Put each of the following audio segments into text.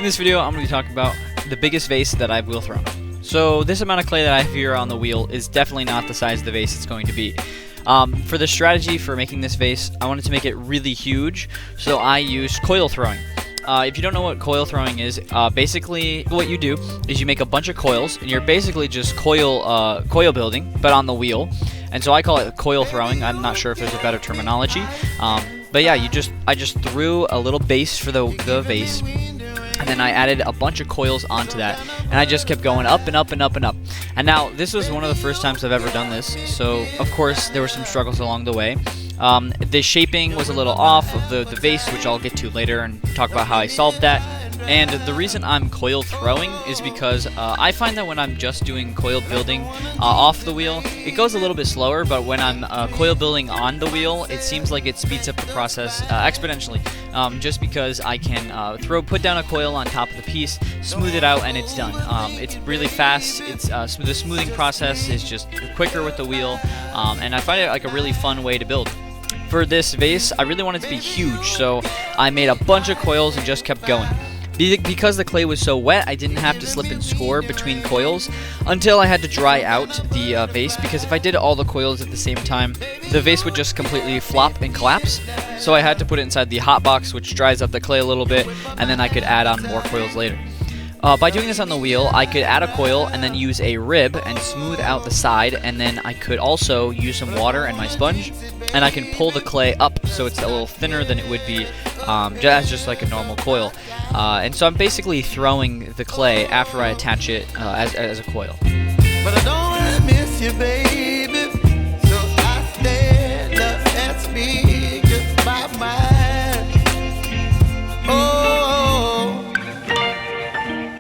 In this video, I'm going to be talking about the biggest vase that I've wheel thrown. So this amount of clay that I have here on the wheel is definitely not the size of the vase it's going to be. For the strategy for making this vase, I wanted to make it really huge, so I used coil throwing. If you don't know what coil throwing is, basically what you do is you make a bunch of coils, and you're basically just coil building, but on the wheel. And so I call it coil throwing. I'm not sure if there's a better terminology. But yeah, I just threw a little base for the vase, and then I added a bunch of coils onto that, and I just kept going up and up and up and up. And now, this was one of the first times I've ever done this, so of course there were some struggles along the way. The shaping was a little off of the vase, which I'll get to later and talk about how I solved that. And the reason I'm coil throwing is because I find that when I'm just doing coil building off the wheel, it goes a little bit slower, but when I'm coil building on the wheel, it seems like it speeds up the process exponentially, just because I can put down a coil on top of the piece, smooth it out, and it's done. It's really fast. It's the smoothing process is just quicker with the wheel, and I find it like a really fun way to build. For this vase, I really wanted it to be huge, so I made a bunch of coils and just kept going. Because the clay was so wet, I didn't have to slip and score between coils until I had to dry out the vase, because if I did all the coils at the same time, the vase would just completely flop and collapse. So I had to put it inside the hot box, which dries up the clay a little bit, and then I could add on more coils later. By doing this on the wheel, I could add a coil and then use a rib and smooth out the side, and then I could also use some water and my sponge, and I can pull the clay up so it's a little thinner than it would be as just like a normal coil. And so I'm basically throwing the clay after I attach it as a coil. But I don't wanna miss you, baby, so I stand up and speak just my mind. Oh.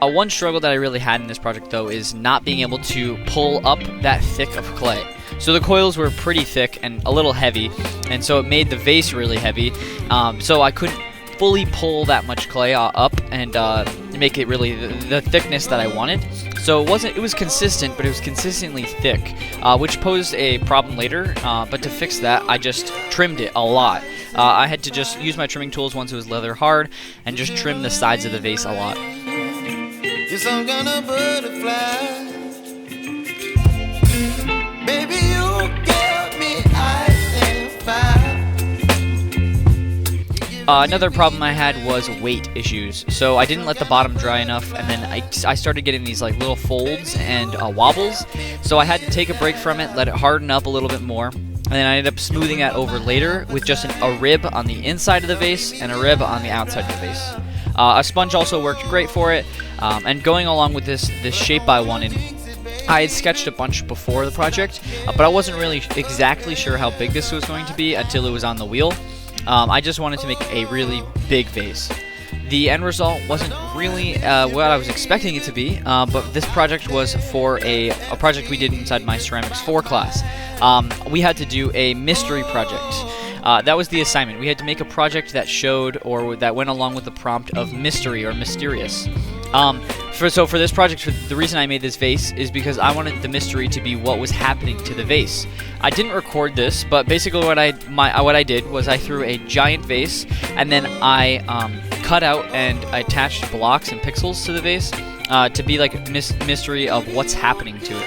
One struggle that I really had in this project, though, is not being able to pull up that thick of clay. So the coils were pretty thick and a little heavy, and so it made the vase really heavy. So I couldn't fully pull that much clay up and make it really the thickness that I wanted. So it was consistent, but it was consistently thick, which posed a problem later. But to fix that, I just trimmed it a lot. I had to just use my trimming tools once it was leather hard and just trim the sides of the vase a lot. You're some kind of butterfly. Baby, you give me ice and fire. Another problem I had was weight issues. So I didn't let the bottom dry enough, and then I started getting these like little folds and wobbles. So I had to take a break from it, let it harden up a little bit more, and then I ended up smoothing that over later with just a rib on the inside of the vase and a rib on the outside of the vase. A sponge also worked great for it, and going along with this shape I wanted, I had sketched a bunch before the project, but I wasn't really exactly sure how big this was going to be until it was on the wheel. I just wanted to make a really big vase. The end result wasn't really what I was expecting it to be, but this project was for a project we did inside my Ceramics 4 class. We had to do a mystery project. That was the assignment. We had to make a project that showed or that went along with the prompt of mystery or mysterious. So for this project, the reason I made this vase is because I wanted the mystery to be what was happening to the vase. I didn't record this, but basically what I did was I threw a giant vase, and then I cut out and attached blocks and pixels to the vase to be like a mystery of what's happening to it.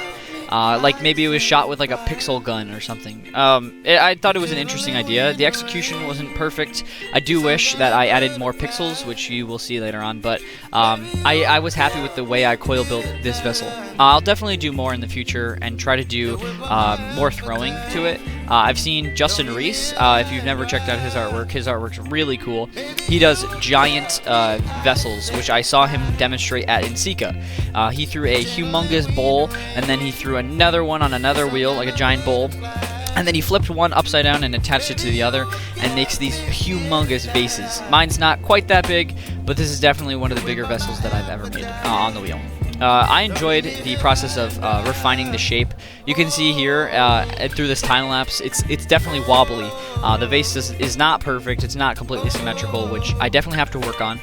Like maybe it was shot with like a pixel gun or something. I thought it was an interesting idea. The execution wasn't perfect. I do wish that I added more pixels, which you will see later on, but I was happy with the way I coil built this vessel. I'll definitely do more in the future and try to do more throwing to it. I've seen Justin Reese. If you've never checked out his artwork's really cool. He does giant vessels, which I saw him demonstrate at Insika. He threw a humongous bowl, and then he threw another one on another wheel, like a giant bowl, and then he flipped one upside down and attached it to the other and makes these humongous vases. Mine's not quite that big, but this is definitely one of the bigger vessels that I've ever made on the wheel. I enjoyed the process of refining the shape. You can see here through this time lapse, it's definitely wobbly. The vase is not perfect. It's not completely symmetrical, which I definitely have to work on.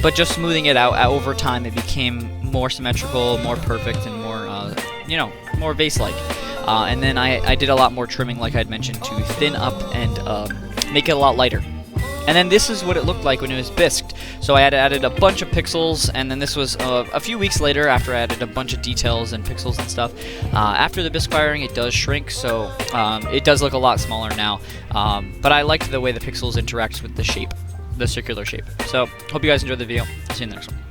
But just smoothing it out over time, it became more symmetrical, more perfect, and more more vase-like. And then I did a lot more trimming, like I'd mentioned, to thin up and make it a lot lighter. And then this is what it looked like when it was bisqued. So I had added a bunch of pixels, and then this was a few weeks later after I added a bunch of details and pixels and stuff. After the bisque firing, it does shrink, so it does look a lot smaller now. But I liked the way the pixels interact with the shape, the circular shape. So hope you guys enjoyed the video. See you in the next one.